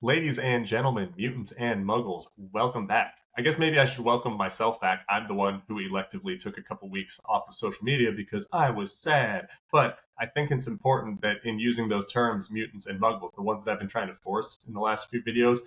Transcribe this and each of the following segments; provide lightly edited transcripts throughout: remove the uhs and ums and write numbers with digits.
Ladies and gentlemen, mutants and muggles, welcome back. I guess maybe I should welcome myself back. I'm the one who electively took a couple weeks off of social media because I was sad. But I think it's important that in using those terms, mutants and muggles, the ones that I've been trying to force in the last few videos,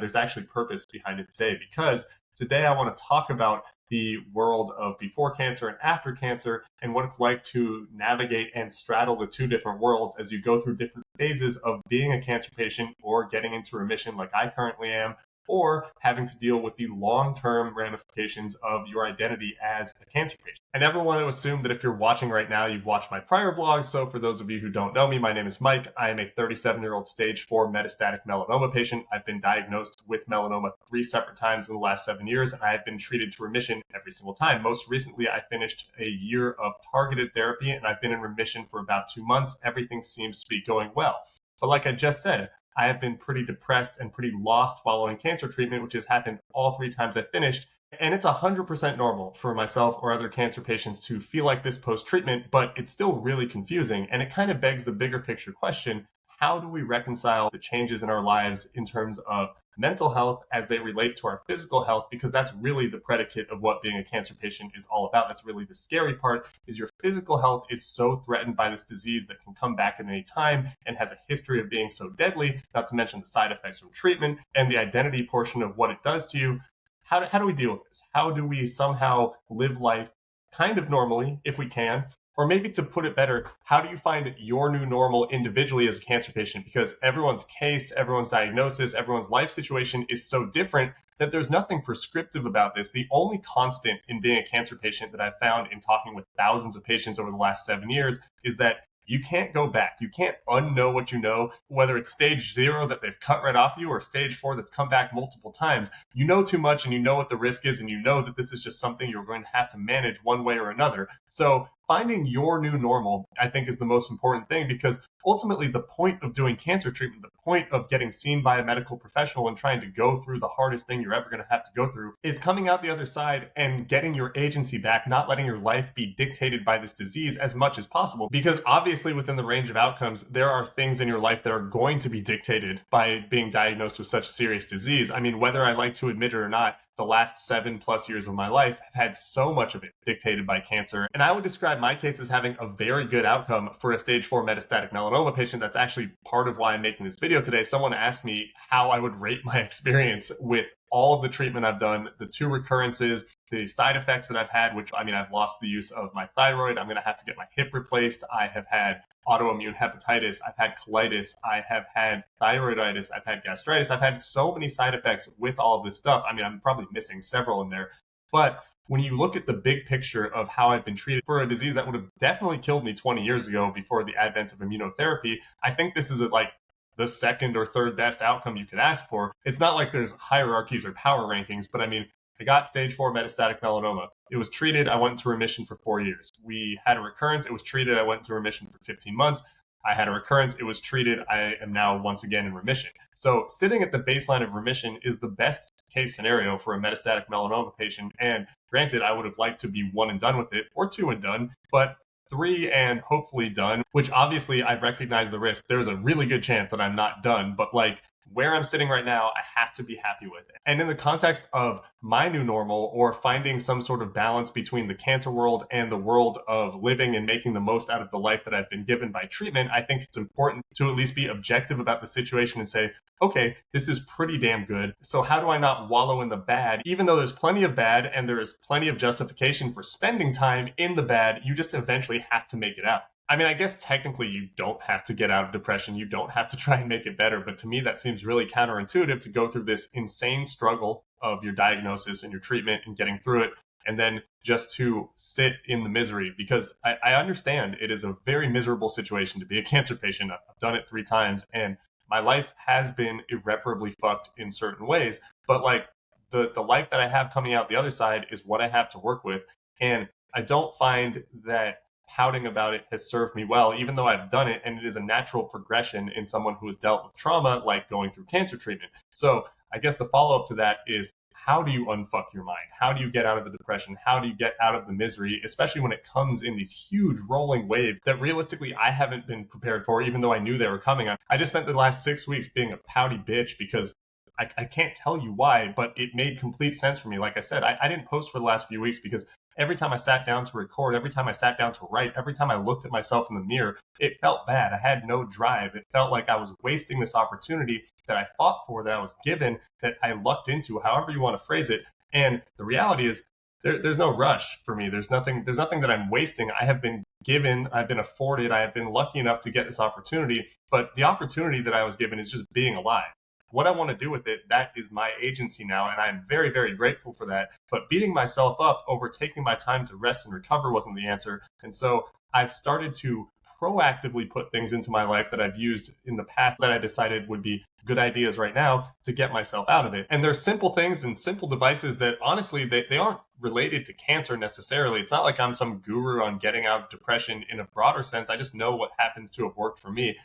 there's actually purpose behind it today because today I want to talk about the world of before cancer and after cancer and what it's like to navigate and straddle the two different worlds as you go through different phases of being a cancer patient or getting into remission like I currently am, or having to deal with the long-term ramifications of your identity as a cancer patient. I never want to assume that if you're watching right now, you've watched my prior vlogs. So for those of you who don't know me, my name is Mike. I am a 37-year-old stage 4 metastatic melanoma patient. I've been diagnosed with melanoma 3 separate times in the last 7 years, and I have been treated to remission every single time. Most recently, I finished a year of targeted therapy, and I've been in remission for about 2 months. Everything seems to be going well. But like I just said, I have been pretty depressed and pretty lost following cancer treatment, which has happened all 3 times I finished. And it's 100% normal for myself or other cancer patients to feel like this post treatment, but it's still really confusing. And it kind of begs the bigger picture question: how do we reconcile the changes in our lives in terms of mental health as they relate to our physical health? Because that's really the predicate of what being a cancer patient is all about. That's really the scary part, is your physical health is so threatened by this disease that can come back at any time and has a history of being so deadly, not to mention the side effects from treatment and the identity portion of what it does to you. How do we deal with this? How do we somehow live life kind of normally if we can? Or maybe to put it better, how do you find your new normal individually as a cancer patient? Because everyone's case, everyone's diagnosis, everyone's life situation is so different that there's nothing prescriptive about this. The only constant in being a cancer patient that I've found in talking with thousands of patients over the last 7 years is that you can't go back. You can't unknow what you know, whether it's stage 0 that they've cut right off you or stage 4 that's come back multiple times. You know too much and you know what the risk is, and you know that this is just something you're going to have to manage one way or another. So finding your new normal, I think, is the most important thing, because ultimately the point of doing cancer treatment, the point of getting seen by a medical professional and trying to go through the hardest thing you're ever going to have to go through, is coming out the other side and getting your agency back, not letting your life be dictated by this disease as much as possible. Because obviously within the range of outcomes, there are things in your life that are going to be dictated by being diagnosed with such a serious disease. I mean, whether I like to admit it or not, the last 7+ years of my life have had so much of it dictated by cancer. And I would describe my case as having a very good outcome for a stage 4 metastatic melanoma patient. That's actually part of why I'm making this video today. Someone asked me how I would rate my experience with all of the treatment I've done, the 2 recurrences, the side effects that I've had, which, I mean, I've lost the use of my thyroid. I'm going to have to get my hip replaced. I have had autoimmune hepatitis. I've had colitis. I have had thyroiditis. I've had gastritis. I've had so many side effects with all of this stuff. I mean, I'm probably missing several in there. But when you look at the big picture of how I've been treated for a disease that would have definitely killed me 20 years ago before the advent of immunotherapy, I think this is like the second or third best outcome you could ask for. It's not like there's hierarchies or power rankings, but I mean, I got stage 4 metastatic melanoma. It was treated. I went into remission for 4 years. We had a recurrence. It was treated. I went into remission for 15 months. I had a recurrence. It was treated. I am now once again in remission. So sitting at the baseline of remission is the best case scenario for a metastatic melanoma patient. And granted, I would have liked to be 1 and done with it, or 2 and done, but 3 and hopefully done, which obviously I recognize the risk. There's a really good chance that I'm not done, but like, where I'm sitting right now, I have to be happy with it. And in the context of my new normal, or finding some sort of balance between the cancer world and the world of living and making the most out of the life that I've been given by treatment, I think it's important to at least be objective about the situation and say, okay, this is pretty damn good. So how do I not wallow in the bad? Even though there's plenty of bad and there is plenty of justification for spending time in the bad, you just eventually have to make it out. I mean, I guess technically you don't have to get out of depression. You don't have to try and make it better. But to me, that seems really counterintuitive, to go through this insane struggle of your diagnosis and your treatment and getting through it, and then just to sit in the misery. Because I understand it is a very miserable situation to be a cancer patient. I've done it 3 times, and my life has been irreparably fucked in certain ways. But like, the life that I have coming out the other side is what I have to work with. And I don't find that pouting about it has served me well, even though I've done it, and it is a natural progression in someone who has dealt with trauma, like going through cancer treatment. So I guess the follow-up to that is, how do you unfuck your mind? How do you get out of the depression? How do you get out of the misery, especially when it comes in these huge rolling waves that realistically I haven't been prepared for, even though I knew they were coming. I just spent the last 6 weeks being a pouty bitch because I can't tell you why, but it made complete sense for me. Like I said, I didn't post for the last few weeks because every time I sat down to record, every time I sat down to write, every time I looked at myself in the mirror, it felt bad. I had no drive. It felt like I was wasting this opportunity that I fought for, that I was given, that I lucked into, however you want to phrase it. And the reality is there's no rush for me. There's nothing that I'm wasting. I have been given, I've been afforded, I have been lucky enough to get this opportunity, but the opportunity that I was given is just being alive. What I want to do with it, that is my agency now, and I'm very, very grateful for that. But beating myself up over taking my time to rest and recover wasn't the answer. And so I've started to proactively put things into my life that I've used in the past that I decided would be good ideas right now to get myself out of it. And there's simple things and simple devices that honestly, they aren't related to cancer necessarily. It's not like I'm some guru on getting out of depression in a broader sense. I just know what happens to have worked for me.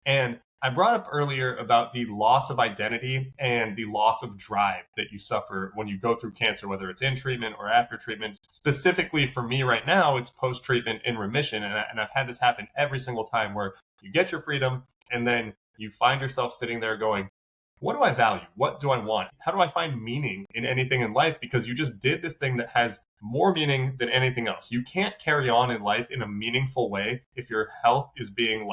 And I brought up earlier about the loss of identity and the loss of drive that you suffer when you go through cancer, whether it's in treatment or after treatment. Specifically for me right now, it's post-treatment in remission. And I've had this happen every single time where you get your freedom and then you find yourself sitting there going, what do I value? What do I want? How do I find meaning in anything in life? Because you just did this thing that has more meaning than anything else. You can't carry on in life in a meaningful way if your health is being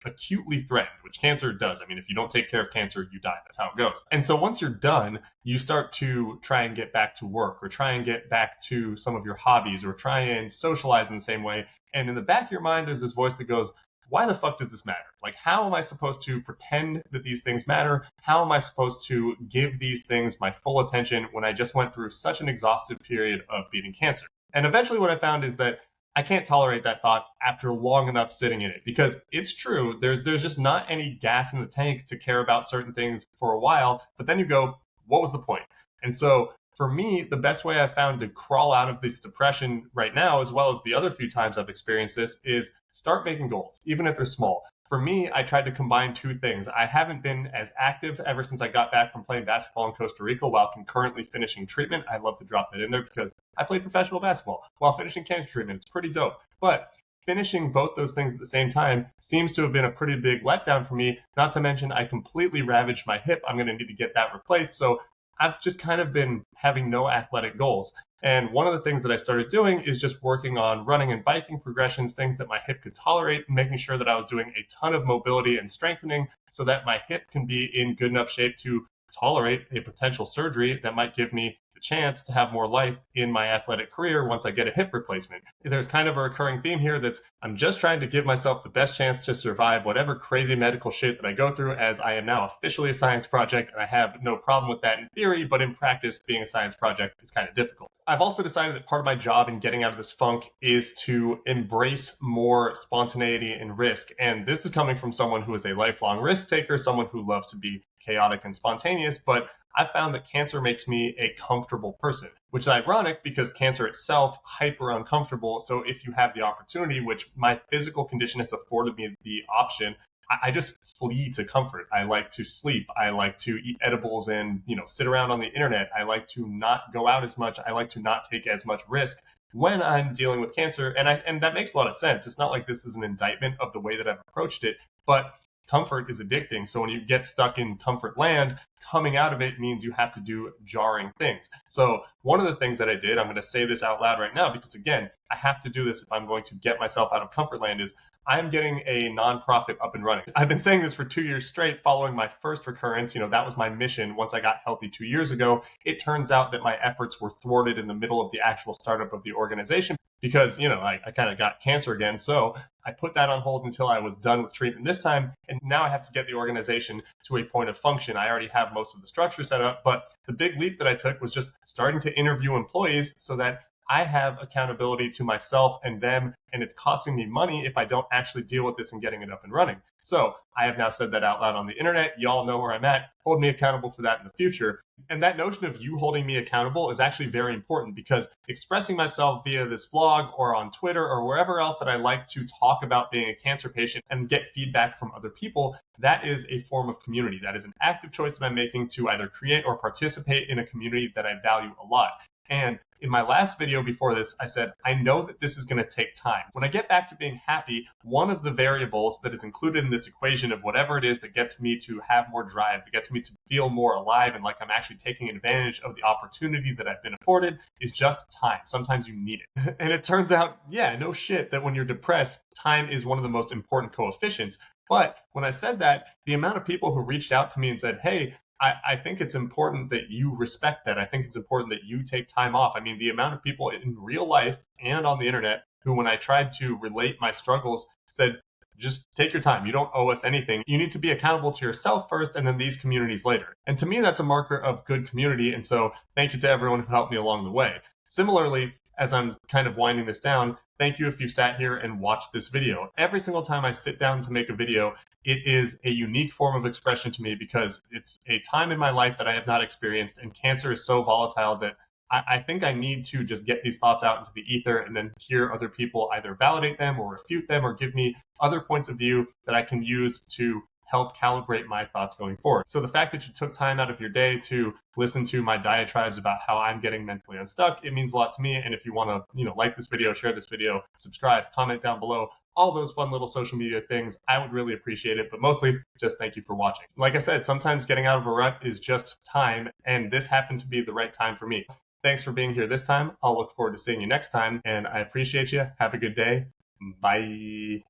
acutely threatened, which cancer does. I mean, if you don't take care of cancer, you die. That's how it goes. And so once you're done, you start to try and get back to work or try and get back to some of your hobbies or try and socialize in the same way. And in the back of your mind, there's this voice that goes, why the fuck does this matter? How am I supposed to pretend that these things matter? How am I supposed to give these things my full attention when I just went through such an exhaustive period of beating cancer? And eventually what I found is that I can't tolerate that thought after long enough sitting in it, because it's true. There's just not any gas in the tank to care about certain things for a while. But then you go, what was the point? And so for me, the best way I've found to crawl out of this depression right now, as well as the other few times I've experienced this, is start making goals, even if they're small. For me, I tried to combine two things. I haven't been as active ever since I got back from playing basketball in Costa Rica while concurrently finishing treatment. I love to drop that in there because I played professional basketball while finishing cancer treatment. It's pretty dope. But finishing both those things at the same time seems to have been a pretty big letdown for me. Not to mention, I completely ravaged my hip. I'm going to need to get that replaced. So I've just kind of been having no athletic goals. And one of the things that I started doing is just working on running and biking progressions, things that my hip could tolerate, and making sure that I was doing a ton of mobility and strengthening so that my hip can be in good enough shape to tolerate a potential surgery that might give me the chance to have more life in my athletic career once I get a hip replacement. There's kind of a recurring theme here that's I'm just trying to give myself the best chance to survive whatever crazy medical shit that I go through, as I am now officially a science project, and I have no problem with that in theory, but in practice, being a science project is kind of difficult. I've also decided that part of my job in getting out of this funk is to embrace more spontaneity and risk. And this is coming from someone who is a lifelong risk taker, someone who loves to be chaotic and spontaneous, but I found that cancer makes me a comfortable person, which is ironic because cancer itself, hyper uncomfortable. So if you have the opportunity, which my physical condition has afforded me the option, I just flee to comfort. I like to sleep. I like to eat edibles and, sit around on the internet. I like to not go out as much. I like to not take as much risk when I'm dealing with cancer. And that makes a lot of sense. It's not like this is an indictment of the way that I've approached it, but comfort is addicting. So when you get stuck in comfort land, coming out of it means you have to do jarring things. So one of the things that I did, I'm going to say this out loud right now, because again, I have to do this if I'm going to get myself out of comfort land, is I'm getting a nonprofit up and running. I've been saying this for 2 years straight following my first recurrence. That was my mission once I got healthy 2 years ago. It turns out that my efforts were thwarted in the middle of the actual startup of the organization because, I kind of got cancer again. So I put that on hold until I was done with treatment this time. And now I have to get the organization to a point of function. I already have most of the structure set up, but the big leap that I took was just starting to interview employees so that I have accountability to myself and them, and it's costing me money if I don't actually deal with this and getting it up and running. So I have now said that out loud on the internet. Y'all know where I'm at. Hold me accountable for that in the future. And that notion of you holding me accountable is actually very important, because expressing myself via this vlog or on Twitter or wherever else that I like to talk about being a cancer patient and get feedback from other people, that is a form of community. That is an active choice that I'm making to either create or participate in a community that I value a lot. And in my last video before this, I said, I know that this is going to take time. When I get back to being happy, one of the variables that is included in this equation of whatever it is that gets me to have more drive, that gets me to feel more alive and like I'm actually taking advantage of the opportunity that I've been afforded, is just time. Sometimes you need it. And it turns out, yeah, no shit, that when you're depressed, time is one of the most important coefficients. But when I said that, the amount of people who reached out to me and said, hey, I think it's important that you respect that. I think it's important that you take time off. I mean, the amount of people in real life and on the internet who, when I tried to relate my struggles, said, just take your time. You don't owe us anything. You need to be accountable to yourself first and then these communities later. And to me, that's a marker of good community. And so thank you to everyone who helped me along the way. Similarly, as I'm kind of winding this down, thank you if you sat here and watched this video. Every single time I sit down to make a video, it is a unique form of expression to me, because it's a time in my life that I have not experienced, and cancer is so volatile that I think I need to just get these thoughts out into the ether and then hear other people either validate them or refute them or give me other points of view that I can use to help calibrate my thoughts going forward. So the fact that you took time out of your day to listen to my diatribes about how I'm getting mentally unstuck, it means a lot to me. And if you want to, like this video, share this video, subscribe, comment down below, all those fun little social media things, I would really appreciate it. But mostly, just thank you for watching. Like I said, sometimes getting out of a rut is just time, and this happened to be the right time for me. Thanks for being here this time. I'll look forward to seeing you next time, and I appreciate you. Have a good day. Bye.